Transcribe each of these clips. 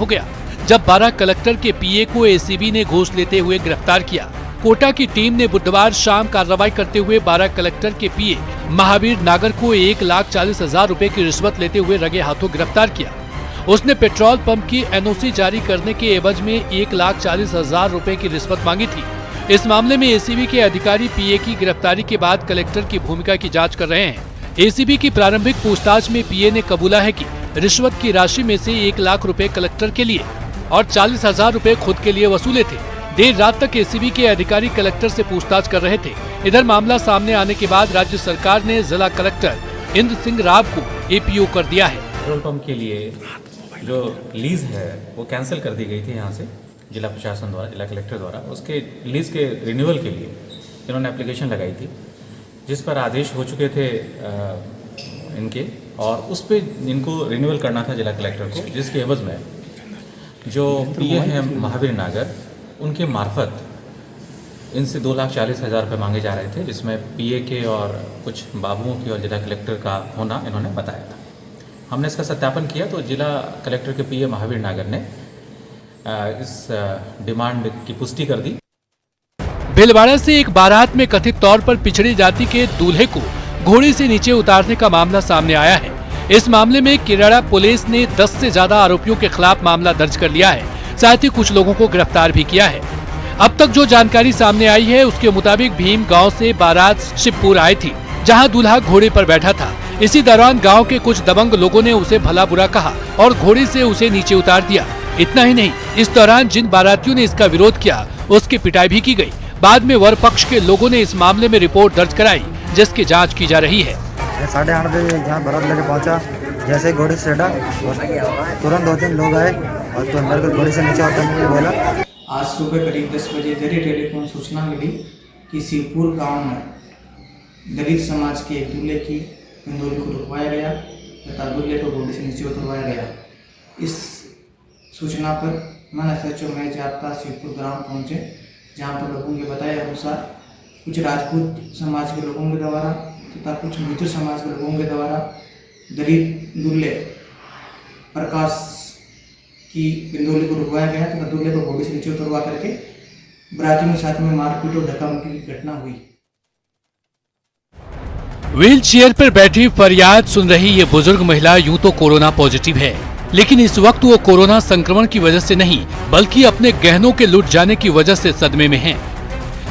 हो गया जब बारा कलेक्टर के पीए को एसीबी ने घूस लेते हुए गिरफ्तार किया। कोटा की टीम ने बुधवार शाम कार्रवाई करते हुए बारा कलेक्टर के पीए महावीर नागर को 1,40,000 रुपए की रिश्वत लेते हुए रंगे हाथों गिरफ्तार किया। उसने पेट्रोल पंप की एनओसी जारी करने के एवज में 1,40,000 रुपए की रिश्वत मांगी थी। इस मामले में एसीबी के अधिकारी पीए की गिरफ्तारी के बाद कलेक्टर की भूमिका की जांच कर रहे हैं। एसीबी की प्रारंभिक पूछताछ में पीए ने कबूला है कि रिश्वत की राशि में से 1 लाख रुपए कलेक्टर के लिए और 40,000 रुपए खुद के लिए वसूले थे। देर रात तक एसीबी के अधिकारी कलेक्टर से पूछताछ कर रहे थे। इधर मामला सामने आने के बाद राज्य सरकार ने जिला कलेक्टर इंद्र सिंह राव को एपीओ कर दिया है। पेट्रोल पंप के लिए जो लीज है वो कैंसिल कर दी गई थी यहाँ से जिला प्रशासन द्वारा, जिला कलेक्टर द्वारा। उसके लीज के रिन्यूअल के लिए इन्होंने एप्लीकेशन लगाई थी, जिस पर आदेश हो चुके थे इनके, और उस पर इनको रिन्यूअल करना था जिला कलेक्टर को, जिसके एवज में जो पीए हैं महावीर नागर, उनके मार्फत इनसे 2,40,000 रुपये मांगे जा रहे थे, जिसमें पीए के और कुछ बाबुओं की और जिला कलेक्टर का होना इन्होंने बताया था। हमने इसका सत्यापन किया तो जिला कलेक्टर के पीए महावीर नागर ने इस डिमांड की पुष्टि कर दी। भीलवाड़ा से एक बारात में कथित तौर पर पिछड़ी जाति के दूल्हे को घोड़ी से नीचे उतारने का मामला सामने आया है। इस मामले में किराड़ा पुलिस ने 10 से ज्यादा आरोपियों के खिलाफ मामला दर्ज कर लिया है, साथ ही कुछ लोगों को गिरफ्तार भी किया है। अब तक जो जानकारी सामने आई है उसके मुताबिक भीम गांव से बारात शिवपुर आई थी, जहां दूल्हा घोड़े पर बैठा था। इसी दौरान गांव के कुछ दबंग लोगों ने उसे भला बुरा कहा और घोड़े से उसे नीचे उतार दिया। इतना ही नहीं, इस दौरान जिन बारातियों ने इसका विरोध किया उसकी पिटाई भी की गई। बाद में वर पक्ष के लोगों ने इस मामले में रिपोर्ट दर्ज कराई, जिसकी जाँच की जा रही है। 8:30 बजे जहाँ बारात लेके पहुँचा, जैसे घोड़े से चढ़ा तुरंत 2-3 लोग आए और तो मेरे को घोड़े से नीचे उतारने को बोला। आज सुबह करीब 10 बजे जरिए टेलीफोन सूचना मिली कि शिवपुर गांव में दलित समाज के एक दूल्हे की इंदौली को रुकवाया गया तथा दूल्हे को घोड़े से नीचे उतरवाया गया। इस सूचना पर मन एसएचओ में जाप्ता शिवपुर ग्राम पहुंचे, जहां पर लोगों के बताए अनुसार कुछ राजपूत समाज के लोगों के द्वारा तथा कुछ मित्र समाज के लोगों के द्वारा दलित दूल्हे प्रकाश की इंदौली को रुकवाया गया तथा दूल्हे को घोड़े से नीचे उतरवा करके बरातियों के साथ में मारपीट और धक्का-मुक्की की घटना हुई। व्हील चेयर पर बैठी फरियाद सुन रही ये बुजुर्ग महिला यूं तो कोरोना पॉजिटिव है, लेकिन इस वक्त वो कोरोना संक्रमण की वजह से नहीं बल्कि अपने गहनों के लुट जाने की वजह से सदमे में है।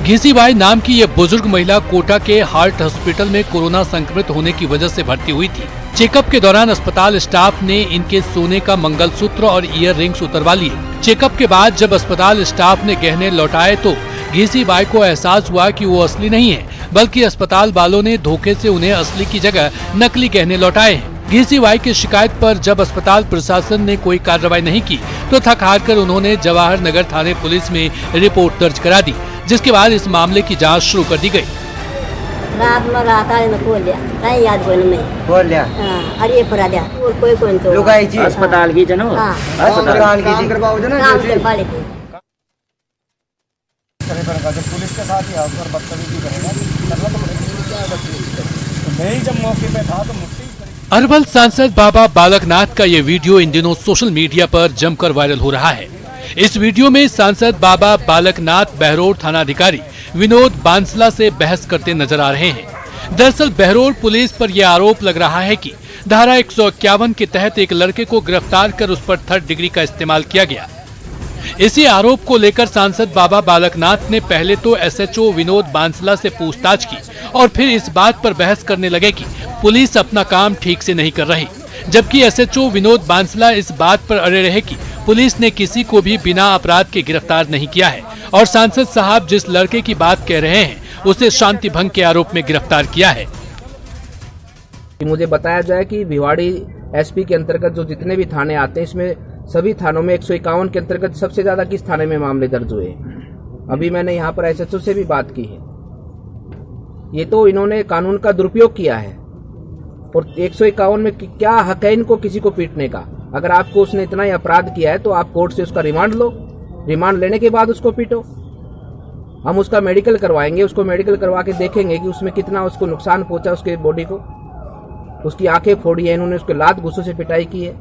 घीसीबाई नाम की ये बुजुर्ग महिला कोटा के हार्ट हॉस्पिटल में कोरोना संक्रमित होने की वजह से भर्ती हुई थी। चेकअप के दौरान अस्पताल स्टाफ ने इनके सोने का मंगलसूत्र और ईयर रिंग्स उतरवा लिए। चेकअप के बाद जब अस्पताल स्टाफ ने गहने लौटाए तो घीसीबाई को एहसास हुआ कि वो असली नहीं है, बल्कि अस्पताल वालों ने धोखे से उन्हें असली की जगह नकली गहने लौटाए हैं। घीसीबाई की शिकायत पर जब अस्पताल प्रशासन ने कोई कार्रवाई नहीं की तो थक हार कर उन्होंने जवाहर नगर थाने पुलिस में रिपोर्ट दर्ज करा दी, जिसके बाद इस मामले की जांच शुरू कर दी गई। रात में रात आने में खोल लिया, नहीं याद कोई नहीं खोल लिया, अरे फरा दिया कोई तो लुगाई जी अस्पताल की जनो अस्पताल की जिक्र बाबू जनो जब पुलिस के साथ ही आकर बदतमीजी करेगा करना तो पड़ेगा। मैं ही जब मौके पे था तो मुझसे अरवल सांसद बाबा बालकनाथ का ये वीडियो इन दिनों सोशल मीडिया पर जमकर वायरल हो रहा है। इस वीडियो में सांसद बाबा बालकनाथ बहरोड थानाधिकारी विनोद बांसला से बहस करते नजर आ रहे हैं। दरअसल बहरोड पुलिस पर यह आरोप लग रहा है कि धारा 151 के तहत एक लड़के को गिरफ्तार कर उस पर 3rd डिग्री का इस्तेमाल किया गया। इसी आरोप को लेकर सांसद बाबा बालकनाथ ने पहले तो एसएचओ विनोद बांसला से पूछताछ की और फिर इस बात पर बहस करने लगे कि पुलिस अपना काम ठीक से नहीं कर रही, जबकि एसएचओ विनोद बांसला इस बात पर अड़े रहे कि पुलिस ने किसी को भी बिना अपराध के गिरफ्तार नहीं किया है और सांसद साहब जिस लड़के की बात कह रहे हैं उसे शांति भंग के आरोप में गिरफ्तार किया है। मुझे बताया जाए कि भिवाड़ी एसपी के अंतर्गत जो जितने भी थाने आते हैं इसमें सभी थानों में 151 के अंतर्गत सबसे ज्यादा किस थाने में मामले दर्ज हुए। अभी मैंने यहाँ पर एसएचओ से भी बात की है, ये तो इन्होंने कानून का दुरुपयोग किया है और 151 में क्या हक है इनको किसी को पीटने का। अगर आपको उसने इतना ही अपराध किया है तो आप कोर्ट से उसका रिमांड लो, रिमांड लेने के बाद उसको पीटो। हम उसका मेडिकल करवाएंगे, उसको मेडिकल करवा के देखेंगे कि उसमें कितना उसको नुकसान पहुंचा उसके बॉडी को। उसकी आंखें फोड़ी है इन्होंने, उसके लात घुसों से पिटाई की है।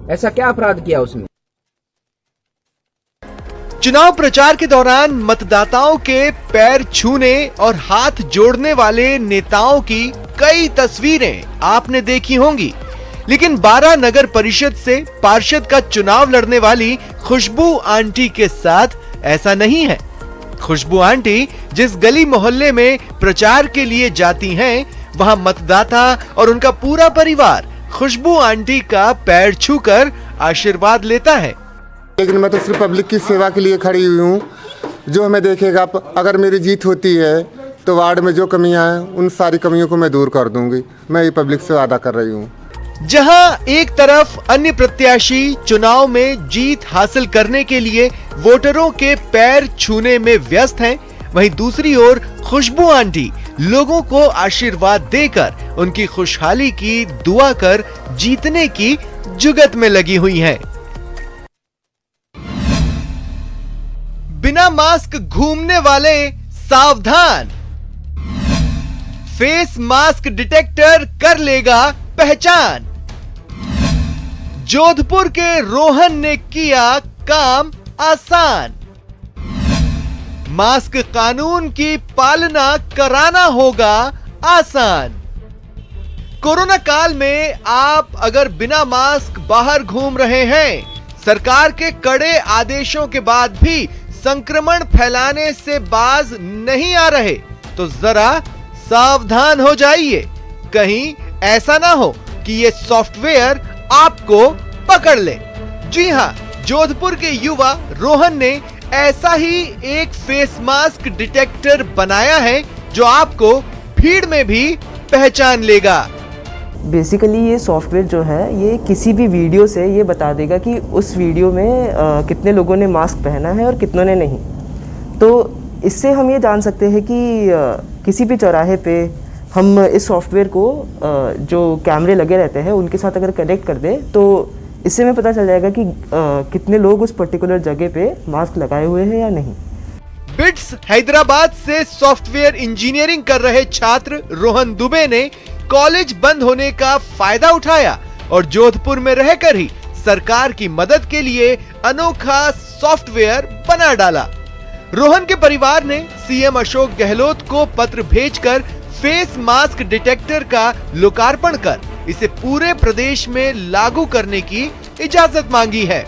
ऐसा क्या अपराध किया उसने? चुनाव प्रचार के दौरान मतदाताओं के पैर छूने और हाथ जोड़ने वाले नेताओं की कई तस्वीरें आपने देखी होंगी, लेकिन 12 नगर परिषद से पार्षद का चुनाव लड़ने वाली खुशबू आंटी के साथ ऐसा नहीं है। खुशबू आंटी जिस गली मोहल्ले में प्रचार के लिए जाती हैं, वहां मतदाता और उनका पूरा परिवार खुशबू आंटी का पैर छूकर आशीर्वाद लेता है। लेकिन मैं तो सिर्फ पब्लिक की सेवा के लिए खड़ी हुई हूँ। जो हमें देखेगा, अगर मेरी जीत होती है तो वार्ड में जो कमियां हैं उन सारी कमियों को मैं दूर कर दूंगी। मैं ये पब्लिक से वादा कर रही हूँ। जहां एक तरफ अन्य प्रत्याशी चुनाव में जीत हासिल करने के लिए वोटरों के पैर छूने में व्यस्त हैं, वहीं दूसरी ओर खुशबू आंटी लोगों को आशीर्वाद देकर उनकी खुशहाली की दुआ कर जीतने की जुगत में लगी हुई हैं। बिना मास्क घूमने वाले सावधान, फेस मास्क डिटेक्टर कर लेगा पहचान। जोधपुर के रोहन ने किया काम आसान, मास्क कानून की पालना कराना होगा आसान। कोरोना काल में आप अगर बिना मास्क बाहर घूम रहे हैं, सरकार के कड़े आदेशों के बाद भी संक्रमण फैलाने से बाज नहीं आ रहे, तो जरा सावधान हो जाइए। कहीं ऐसा ना हो कि ये सॉफ्टवेयर आपको पकड़ ले। जी हां, जोधपुर के युवा रोहन ने ऐसा ही एक फेस मास्क डिटेक्टर बनाया है जो आपको भीड़ में भी पहचान लेगा। बेसिकली ये सॉफ्टवेयर जो है ये किसी भी वीडियो से ये बता देगा कि उस वीडियो में कितने लोगों ने मास्क पहना है और कितनों ने नहीं। तो इससे हम ये जान सकते हैं कि किसी भी चौराहे पे हम इस सॉफ्टवेयर को जो कैमरे लगे रहते हैं उनके साथ अगर कनेक्ट कर दें तो इससे हमें पता चल जाएगा कि कितने लोग उस पर्टिकुलर जगह पे मास्क लगाए हुए हैं या नहीं। बिट्स हैदराबाद से सॉफ्टवेयर इंजीनियरिंग कर रहे छात्र रोहन दुबे ने कॉलेज बंद होने का फायदा उठाया और जोधपुर में रहकर ही सरकार की मदद के लिए अनोखा सॉफ्टवेयर बना डाला। रोहन के परिवार ने सीएम अशोक गहलोत को पत्र भेजकर फेस मास्क डिटेक्टर का लोकार्पण कर इसे पूरे प्रदेश में लागू करने की इजाजत मांगी है।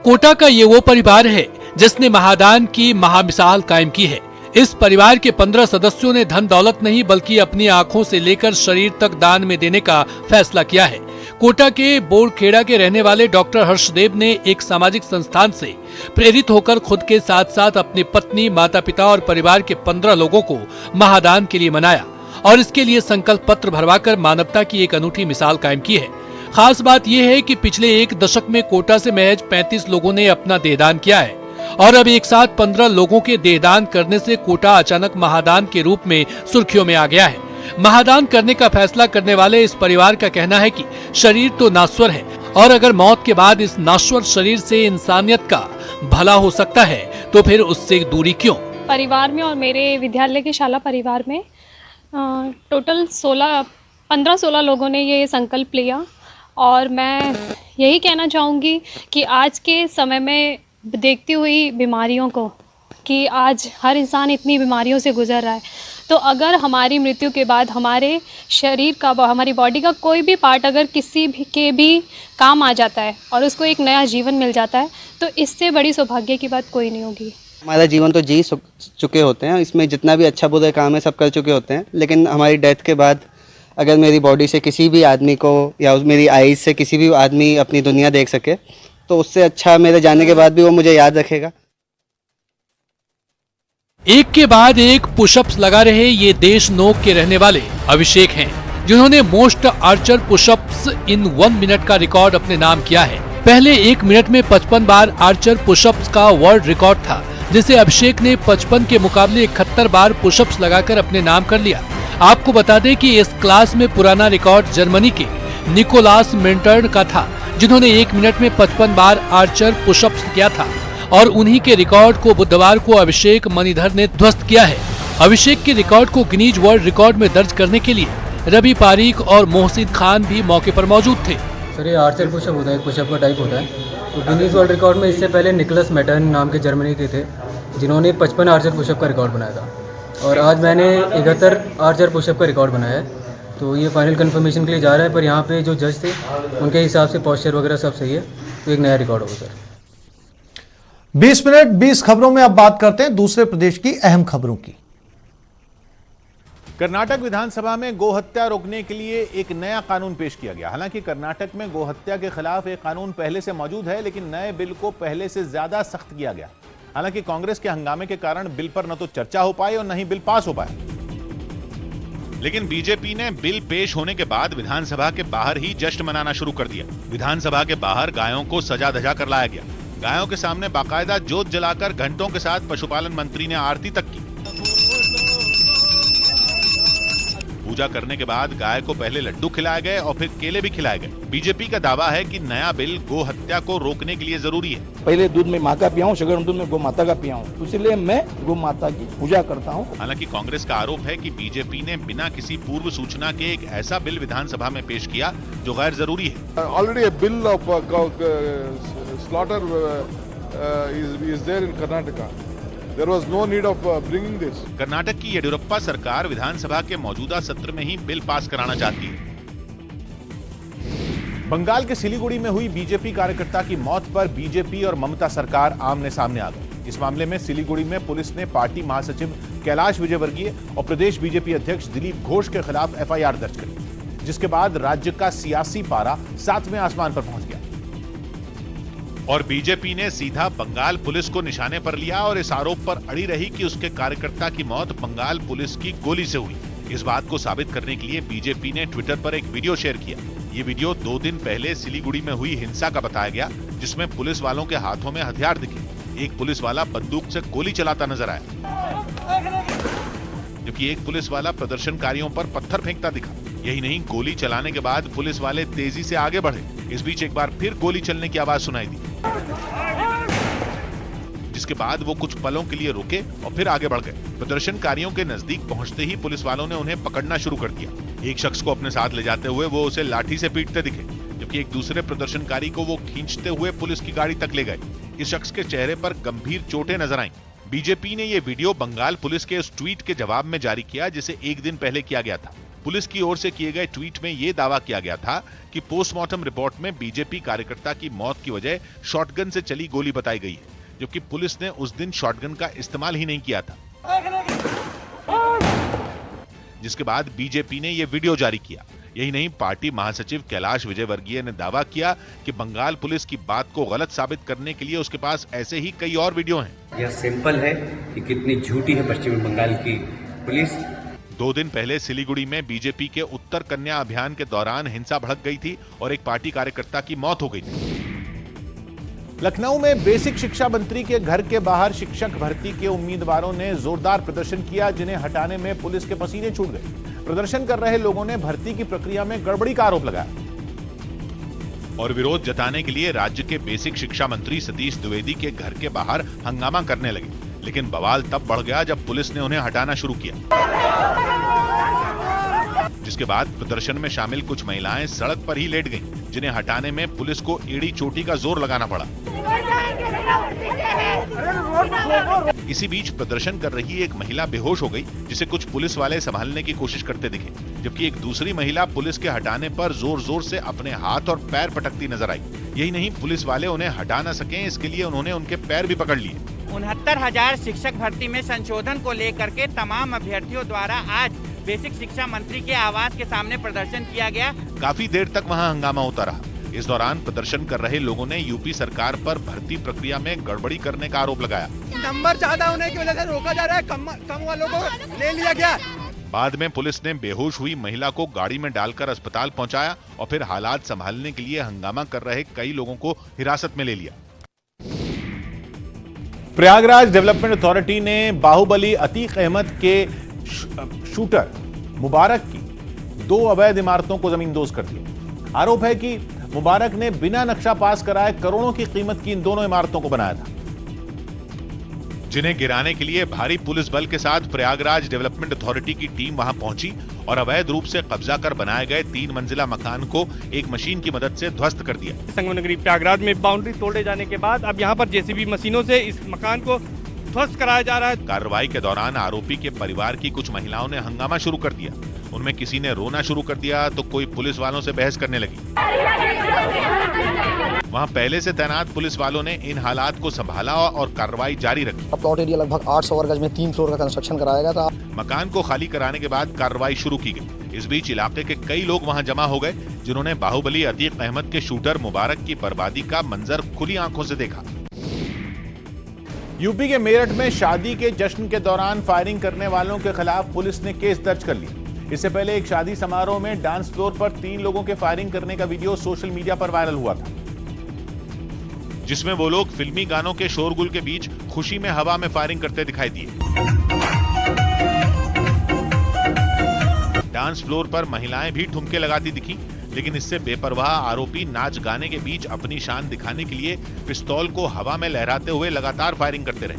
कोटा का ये वो परिवार है जिसने महादान की महामिसाल कायम की है। इस परिवार के 15 सदस्यों ने धन दौलत नहीं बल्कि अपनी आंखों से लेकर शरीर तक दान में देने का फैसला किया है। कोटा के बोरखेड़ा के रहने वाले डॉक्टर हर्षदेव ने एक सामाजिक संस्थान से प्रेरित होकर खुद के साथ साथ अपनी पत्नी, माता पिता और परिवार के 15 लोगों को महादान के लिए मनाया और इसके लिए संकल्प पत्र भरवाकर मानवता की एक अनूठी मिसाल कायम की है। खास बात यह है कि पिछले एक दशक में कोटा से महज 35 लोगों ने अपना देहदान किया है और अब एक साथ 15 लोगों के देहदान करने से कोटा अचानक महादान के रूप में सुर्खियों में आ गया है। महादान करने का फैसला करने वाले इस परिवार का कहना है कि शरीर तो नाश्वर है और अगर मौत के बाद इस नाश्वर शरीर से इंसानियत का भला हो सकता है तो फिर उससे दूरी क्यों। परिवार में और मेरे विद्यालय के शाला परिवार में टोटल 15-16 लोगों ने ये संकल्प लिया और मैं यही कहना चाहूँगी कि आज के समय में देखती हुई बीमारियों को कि आज हर इंसान इतनी बीमारियों से गुजर रहा है, तो अगर हमारी मृत्यु के बाद हमारे शरीर का, हमारी बॉडी का कोई भी पार्ट अगर किसी भी के भी काम आ जाता है और उसको एक नया जीवन मिल जाता है तो इससे बड़ी सौभाग्य की बात कोई नहीं होगी। हमारा जीवन तो जी चुके होते हैं, इसमें जितना भी अच्छा बुरा काम है सब कर चुके होते हैं, लेकिन हमारी डेथ के बाद अगर मेरी बॉडी से किसी भी आदमी को या मेरी आईज से किसी भी आदमी अपनी दुनिया देख सके तो उससे अच्छा मेरे जाने के बाद भी वो मुझे याद रखेगा। एक के बाद एक पुशअप्स लगा रहे ये देश नोक के रहने वाले अभिषेक हैं, जिन्होंने मोस्ट आर्चर पुशअप्स इन 1 मिनट का रिकॉर्ड अपने नाम किया है। पहले 1 मिनट में 55 बार आर्चर पुशअप्स का वर्ल्ड रिकॉर्ड था, जिसे अभिषेक ने 55 के मुकाबले 71 बार पुशअप्स लगाकर अपने नाम कर लिया। आपको बता दें कि इस क्लास में पुराना रिकॉर्ड जर्मनी के निकोलास मेंटर्न का था, जिन्होंने 1 मिनट में 55 बार आर्चर पुशअप्स किया था और उन्हीं के रिकॉर्ड को बुधवार को अभिषेक मणिधर ने ध्वस्त किया है। अभिषेक के रिकॉर्ड को गिनीज वर्ल्ड रिकॉर्ड में दर्ज करने के लिए रवि पारीक और मोहसिन खान भी मौके पर मौजूद थे। सर ये आर्चर पुशअप होता है, पुशअप का टाइप होता है। तो गिनीज वर्ल्ड रिकॉर्ड में इससे पहले निकलस मेटन नाम के जर्मनी के थे जिन्होंने 55 आर्चर पुशअप का रिकॉर्ड बनाया था और आज मैंने 71 आर्चर पुशअप का रिकॉर्ड बनाया है। तो ये फाइनल कंफर्मेशन के लिए जा रहा है, पर यहाँ पे जो जज थे उनके हिसाब से पॉस्चर वगैरह सब सही है, तो एक नया रिकॉर्ड होगा सर। 20 मिनट 20 खबरों में अब बात करते हैं दूसरे प्रदेश की अहम खबरों की। कर्नाटक विधानसभा में गोहत्या रोकने के लिए एक नया कानून पेश किया गया। हालांकि कर्नाटक में गोहत्या के खिलाफ एक कानून पहले से मौजूद है, लेकिन नए बिल को पहले से ज्यादा सख्त किया गया। हालांकि कांग्रेस के हंगामे के कारण बिल पर न तो चर्चा हो पाई और न ही बिल पास हो पाया। लेकिन बीजेपी ने बिल पेश होने के बाद विधानसभा के बाहर ही जश्न मनाना शुरू कर दिया। विधानसभा के बाहर गायों को सजा धजा कर लाया गया। गायों के सामने बाकायदा जोत जलाकर घंटों के साथ पशुपालन मंत्री ने आरती तक की। पूजा करने के बाद गाय को पहले लड्डू खिलाए गए और फिर केले भी खिलाए गए। बीजेपी का दावा है कि नया बिल गो हत्या को रोकने के लिए जरूरी है। पहले दूध में माँ का पियाऊं, गरम दूध में गौ माता का पियाऊं, इसलिए मैं गौ माता की पूजा करता हूं। हालांकि कांग्रेस का आरोप है कि बीजेपी ने बिना किसी पूर्व सूचना के एक ऐसा बिल विधानसभा में पेश किया जो गैर जरूरी है। Already a bill of slaughter is there in Karnataka. There was no need of bringing this. Karnataka की येडियुरप्पा सरकार विधानसभा के मौजूदा सत्र में ही बिल पास कराना चाहती है। बंगाल के सिलीगुड़ी में हुई बीजेपी कार्यकर्ता की मौत पर बीजेपी और ममता सरकार आमने सामने आ गई। इस मामले में सिलीगुड़ी में पुलिस ने पार्टी महासचिव कैलाश विजयवर्गीय और प्रदेश बीजेपी अध्यक्ष दिलीप घोष के खिलाफ एफआईआर दर्ज करी, जिसके बाद राज्य का सियासी पारा 7वें आसमान पर पहुंच गया और बीजेपी ने सीधा बंगाल पुलिस को निशाने पर लिया और इस आरोप पर अड़ी रही कि उसके कार्यकर्ता की मौत बंगाल पुलिस की गोली से हुई। इस बात को साबित करने के लिए बीजेपी ने ट्विटर पर एक वीडियो शेयर किया। ये वीडियो 2 दिन पहले सिलीगुड़ी में हुई हिंसा का बताया गया, जिसमें पुलिस वालों के हाथों में हथियार दिखे। एक पुलिस वाला बंदूक से गोली चलाता नजर आया, जबकि एक पुलिस वाला प्रदर्शनकारियों पर पत्थर फेंकता दिखा। यही नहीं, गोली चलाने के बाद पुलिस वाले तेजी से आगे बढ़े। इस बीच एक बार फिर गोली चलने की आवाज सुनाई दी, जिसके बाद वो कुछ पलों के लिए रुके और फिर आगे बढ़ गए। प्रदर्शनकारियों के नजदीक पहुंचते ही पुलिस वालों ने उन्हें पकड़ना शुरू कर दिया। एक शख्स को अपने साथ ले जाते हुए वो उसे लाठी से पीटते दिखे, जबकि एक दूसरे प्रदर्शनकारी को वो खींचते हुए पुलिस की गाड़ी तक ले गए। इस शख्स के चेहरे पर गंभीर चोटें नजर आईं। बीजेपी ने ये वीडियो बंगाल पुलिस के उस ट्वीट के जवाब में जारी किया जिसे एक दिन पहले किया गया था। पुलिस की ओर से किए गए ट्वीट में यह दावा किया गया था कि पोस्टमार्टम रिपोर्ट में बीजेपी कार्यकर्ता की मौत की वजह शॉटगन से चली गोली बताई गई है, जबकि पुलिस ने उस दिन शॉटगन का इस्तेमाल ही नहीं किया था। जिसके बाद बीजेपी ने यह वीडियो जारी किया। यही नहीं, पार्टी महासचिव कैलाश विजयवर्गीय ने दावा किया कि बंगाल पुलिस की बात को गलत साबित करने के लिए उसके पास ऐसे ही कई और वीडियो हैं। यह सिंपल है कि कितनी झूठी है पश्चिम बंगाल की पुलिस। 2 दिन पहले सिलीगुड़ी में बीजेपी के उत्तर कन्या अभियान के दौरान हिंसा भड़क गई थी और एक पार्टी कार्यकर्ता की मौत हो गई थी। लखनऊ में बेसिक शिक्षा मंत्री के घर के बाहर शिक्षक भर्ती के उम्मीदवारों ने जोरदार प्रदर्शन किया, जिन्हें हटाने में पुलिस के पसीने छूट गए। प्रदर्शन कर रहे लोगों ने भर्ती की प्रक्रिया में गड़बड़ी का आरोप लगाया और विरोध जताने के लिए राज्य के बेसिक शिक्षा मंत्री सतीश द्विवेदी के घर के बाहर हंगामा करने लगे। लेकिन बवाल तब बढ़ गया जब पुलिस ने उन्हें हटाना शुरू किया, जिसके बाद प्रदर्शन में शामिल कुछ महिलाएं सड़क पर ही लेट गईं, जिन्हें हटाने में पुलिस को एड़ी चोटी का जोर लगाना पड़ा। इसी बीच प्रदर्शन कर रही एक महिला बेहोश हो गई, जिसे कुछ पुलिस वाले संभालने की कोशिश करते दिखे, जबकि एक दूसरी महिला पुलिस के हटाने पर जोर जोर से अपने हाथ और पैर पटकती नजर आई। यही नहीं, पुलिस वाले उन्हें हटा न सकें इसके लिए उन्होंने उनके पैर भी पकड़ लिए। 69,000 शिक्षक भर्ती में संशोधन को लेकर के तमाम अभ्यर्थियों द्वारा आज बेसिक शिक्षा मंत्री के आवास के सामने प्रदर्शन किया गया। काफी देर तक वहां हंगामा होता रहा। इस दौरान प्रदर्शन कर रहे लोगों ने यूपी सरकार पर भर्ती प्रक्रिया में गड़बड़ी करने का आरोप लगाया। नंबर ज्यादा होने की वजह से रोका जा रहा है, कम वालों को ले लिया गया। बाद में पुलिस ने बेहोश हुई महिला को गाड़ी में डालकर अस्पताल पहुंचाया और फिर हालात संभालने के लिए हंगामा कर रहे कई लोगों को हिरासत में ले लिया। प्रयागराज डेवलपमेंट अथॉरिटी ने बाहुबली अतीक अहमद के शूटर मुबारक की 2 अवैध इमारतों को जमींदोज कर दिया। आरोप है कि मुबारक ने बिना नक्शा पास कराए करोड़ों की कीमत की इन दोनों इमारतों को बनाया था, जिन्हें गिराने के लिए भारी पुलिस बल के साथ प्रयागराज डेवलपमेंट अथॉरिटी की टीम वहां पहुंची और अवैध रूप से कब्जा कर बनाए गए 3 मंजिला मकान को एक मशीन की मदद से ध्वस्त कर दिया। संगम नगरी प्रयागराज में बाउंड्री तोड़े जाने के बाद अब यहाँ पर जेसीबी मशीनों से इस मकान को ध्वस्त कराया जा रहा है। कार्रवाई के दौरान आरोपी के परिवार की कुछ महिलाओं ने हंगामा शुरू कर दिया। उनमें किसी ने रोना शुरू कर दिया तो कोई पुलिस वालों से बहस करने लगी। वहां पहले से तैनात पुलिस वालों ने इन हालात को संभाला और कार्रवाई जारी रखी। प्लॉट एरिया लगभग 800 वर्ग गज में 3 फ्लोर का कंस्ट्रक्शन कराया गया था। मकान को खाली कराने के बाद कार्रवाई शुरू की गई। इस बीच इलाके के कई लोग वहां जमा हो गए, जिन्होंने बाहुबली अतीक अहमद के शूटर मुबारक की बर्बादी का मंजर खुली आंखों से देखा। यूपी के मेरठ में शादी के जश्न के दौरान फायरिंग करने वालों के खिलाफ पुलिस ने केस दर्ज कर लिया। इससे पहले एक शादी समारोह में डांस फ्लोर पर 3 लोगों के फायरिंग करने का वीडियो सोशल मीडिया पर वायरल हुआ था, जिसमें वो लोग फिल्मी गानों के शोरगुल के बीच खुशी में हवा में फायरिंग करते दिखाई दिए। डांस फ्लोर पर महिलाएं भी ठुमके लगाती दिखी, लेकिन इससे बेपरवाह आरोपी नाच गाने के बीच अपनी शान दिखाने के लिए पिस्तौल को हवा में लहराते हुए लगातार फायरिंग करते रहे।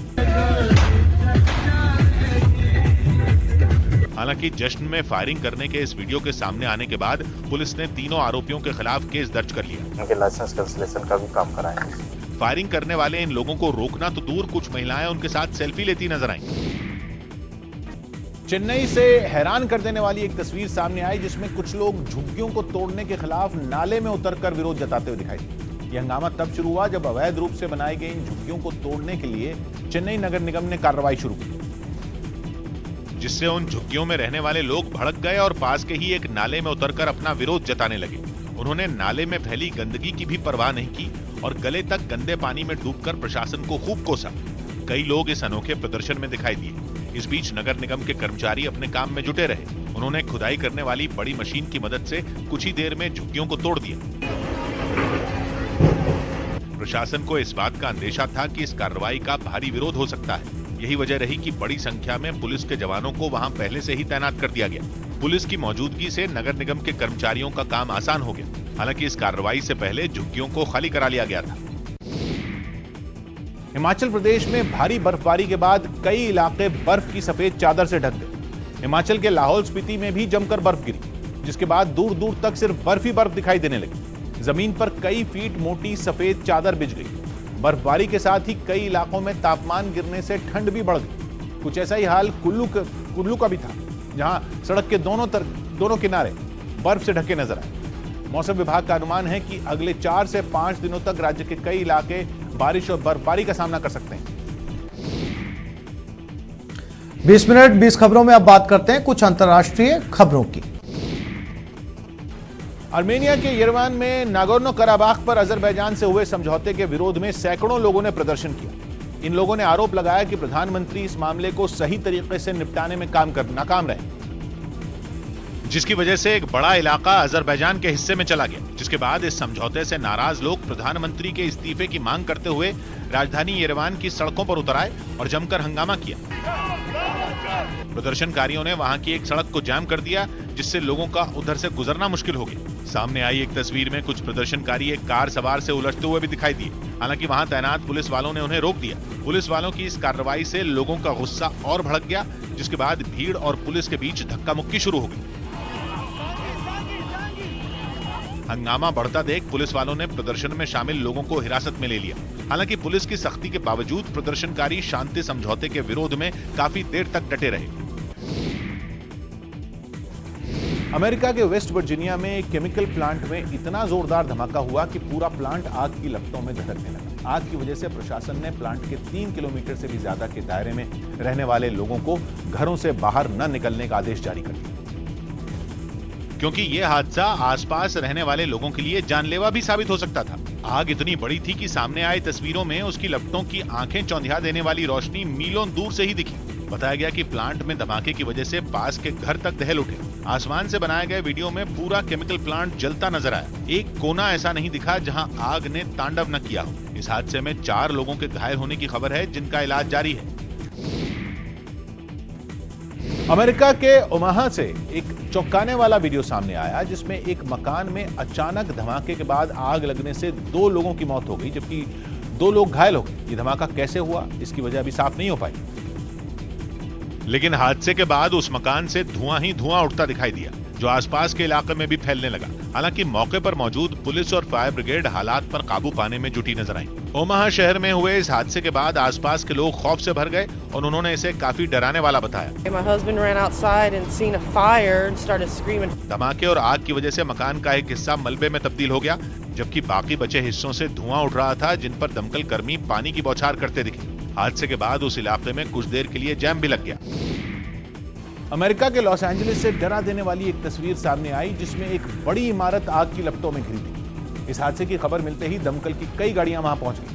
हालांकि जश्न में फायरिंग करने के इस वीडियो के सामने आने के बाद पुलिस ने तीनों आरोपियों के खिलाफ केस दर्ज कर लिया। उनके लाइसेंस कैंसिलेशन का भी काम कराएंगे। फायरिंग करने वाले इन लोगों को रोकना तो दूर, कुछ महिलाएं उनके साथ सेल्फी लेती नजर आईं। चेन्नई से हैरान कर देने वाली एक तस्वीर सामने आई, जिसमें कुछ लोग झुग्गियों को तोड़ने के खिलाफ नाले में उतरकर विरोध जताते हुए दिखाई दिए। यह हंगामा तब शुरू हुआ जब अवैध रूप से बनाई गई इन झुग्गियों को तोड़ने के लिए चेन्नई नगर निगम ने कार्रवाई शुरू की, जिससे उन झुग्गियों में रहने वाले लोग भड़क गए और पास के ही एक नाले में उतरकर अपना विरोध जताने लगे। उन्होंने नाले में फैली गंदगी की भी परवाह नहीं की और गले तक गंदे पानी में डूबकर प्रशासन को खूब कोसा। कई लोग इस अनोखे प्रदर्शन में दिखाई दिए। इस बीच नगर निगम के कर्मचारी अपने काम में जुटे रहे। उन्होंने खुदाई करने वाली बड़ी मशीन की मदद से कुछ ही देर में झुग्गियों को तोड़ दिया। प्रशासन को इस बात का अंदेशा था कि इस कार्रवाई का भारी विरोध हो सकता है। यही वजह रही कि बड़ी संख्या में पुलिस के जवानों को वहां पहले से ही तैनात कर दिया गया। पुलिस की मौजूदगी से नगर निगम के कर्मचारियों का काम आसान हो गया। हालांकि इस कार्रवाई से पहले झुग्गियों को खाली करा लिया गया था। हिमाचल प्रदेश में भारी बर्फबारी के बाद कई इलाके बर्फ की सफेद चादर से ढक गए। हिमाचल के लाहौल स्पीति में भी जमकर बर्फ गिरी, जिसके बाद दूर दूर तक सिर्फ बर्फ ही बर्फ दिखाई देने लगी। जमीन पर कई फीट मोटी सफेद चादर बिछ गई। बर्फबारी के साथ ही कई इलाकों में तापमान गिरने से ठंड भी बढ़ गई। कुछ ऐसा ही हाल कुल्लू का भी था, जहां सड़क के दोनों किनारे बर्फ से ढके नजर आए। मौसम विभाग का अनुमान है कि अगले 4 से 5 दिनों तक राज्य के कई इलाके बारिश और बर्फबारी का सामना कर सकते हैं। 20 मिनट 20 खबरों में अब बात करते हैं कुछ अंतर्राष्ट्रीय खबरों की। आर्मेनिया के येरेवान में नागोर्नो कराबाख पर अजरबैजान से हुए समझौते के विरोध में सैकड़ों लोगों ने प्रदर्शन किया। इन लोगों ने आरोप लगाया कि प्रधानमंत्री इस मामले को सही तरीके से निपटाने में नाकाम रहे, जिसकी वजह से एक बड़ा इलाका अजरबैजान के हिस्से में चला गया। जिसके बाद इस समझौते से नाराज लोग प्रधानमंत्री के इस्तीफे की मांग करते हुए राजधानी येरेवान की सड़कों पर उतर आए और जमकर हंगामा किया। प्रदर्शनकारियों ने वहां की एक सड़क को जाम कर दिया, जिससे लोगों का उधर से गुजरना मुश्किल हो गया। सामने आई एक तस्वीर में कुछ प्रदर्शनकारी एक कार सवार से उलझते हुए भी दिखाई दिए। हालांकि वहां तैनात पुलिस वालों ने उन्हें रोक दिया। पुलिस वालों की इस कार्रवाई से लोगों का गुस्सा और भड़क गया, जिसके बाद भीड़ और पुलिस के बीच धक्का मुक्की शुरू हो गई। हंगामा बढ़ता देख पुलिस वालों ने प्रदर्शन में शामिल लोगों को हिरासत में ले लिया। हालांकि पुलिस की सख्ती के बावजूद प्रदर्शनकारी शांति समझौते के विरोध में काफी देर तक डटे रहे। अमेरिका के वेस्ट वर्जीनिया में एक केमिकल प्लांट में इतना जोरदार धमाका हुआ कि पूरा प्लांट आग की लपटों में धड़कने लगा। आग की वजह से प्रशासन ने प्लांट के 3 किलोमीटर से भी ज्यादा के दायरे में रहने वाले लोगों को घरों से बाहर न निकलने का आदेश जारी कर दिया, क्योंकि यह हादसा आसपास रहने वाले लोगों के लिए जानलेवा भी साबित हो सकता था। आग इतनी बड़ी थी कि सामने आई तस्वीरों में उसकी लपटों की आंखें चौंधिया देने वाली रोशनी मीलों दूर से ही दिखी। बताया गया कि प्लांट में धमाके की वजह से पास के घर तक दहल उठे। आसमान से बनाए गए वीडियो में पूरा केमिकल प्लांट जलता नजर आया। एक कोना ऐसा नहीं दिखा जहां आग ने तांडव न किया हो। इस हादसे में 4 लोगों के घायल होने की खबर है, जिनका इलाज जारी है। अमेरिका के ओमाहा से एक चौंकाने वाला वीडियो सामने आया, जिसमें एक मकान में अचानक धमाके के बाद आग लगने से 2 लोगों की मौत हो गई, जबकि 2 लोग घायल हो गए। ये धमाका कैसे हुआ, इसकी वजह अभी साफ नहीं हो पाई। लेकिन हादसे के बाद उस मकान से धुआं ही धुआं उठता दिखाई दिया, जो आसपास के इलाके में भी फैलने लगा। हालांकि मौके पर मौजूद पुलिस और फायर ब्रिगेड हालात पर काबू पाने में जुटी नजर आई। ओमाहा शहर में हुए इस हादसे के बाद आसपास के लोग खौफ से भर गए और उन्होंने इसे काफी डराने वाला बताया। My husband ran outside and seen a fire and started screaming. धमाके और आग की वजह से मकान का एक हिस्सा मलबे में तब्दील हो गया, जबकि बाकी बचे हिस्सों से धुआं उठ रहा था, जिन पर दमकल कर्मी पानी की बौछार करते दिखे। हादसे के बाद उस इलाके में कुछ देर के लिए जैम भी लग गया। अमेरिका के लॉस एंजलिस से डरा देने वाली एक तस्वीर सामने आई, जिसमें एक बड़ी इमारत आग की लपटों में घिरी थी। इस हादसे की खबर मिलते ही दमकल की कई गाड़ियां वहां पहुंच गई,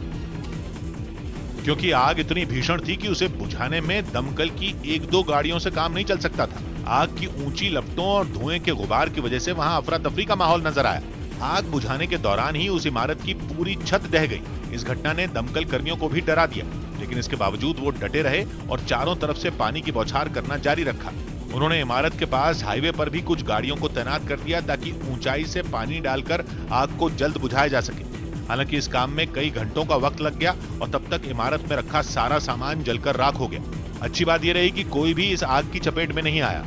क्योंकि आग इतनी भीषण थी कि उसे बुझाने में दमकल की 1-2 गाड़ियों से काम नहीं चल सकता था। आग की ऊंची लपटों और धुएं के गुबार की वजह से वहां अफरा तफरी का माहौल नजर आया। आग बुझाने के दौरान ही उस इमारत की पूरी छत ढह गई। इस घटना ने दमकल कर्मियों को भी डरा दिया, लेकिन इसके बावजूद वो डटे रहे और चारों तरफ से पानी की बौछार करना जारी रखा। उन्होंने इमारत के पास हाईवे पर भी कुछ गाड़ियों को तैनात कर दिया, ताकि ऊंचाई से पानी डालकर आग को जल्द बुझाया जा सके। हालांकि इस काम में कई घंटों का वक्त लग गया और तब तक इमारत में रखा सारा सामान जलकर राख हो गया। अच्छी बात यह रही कि कोई भी इस आग की चपेट में नहीं आया।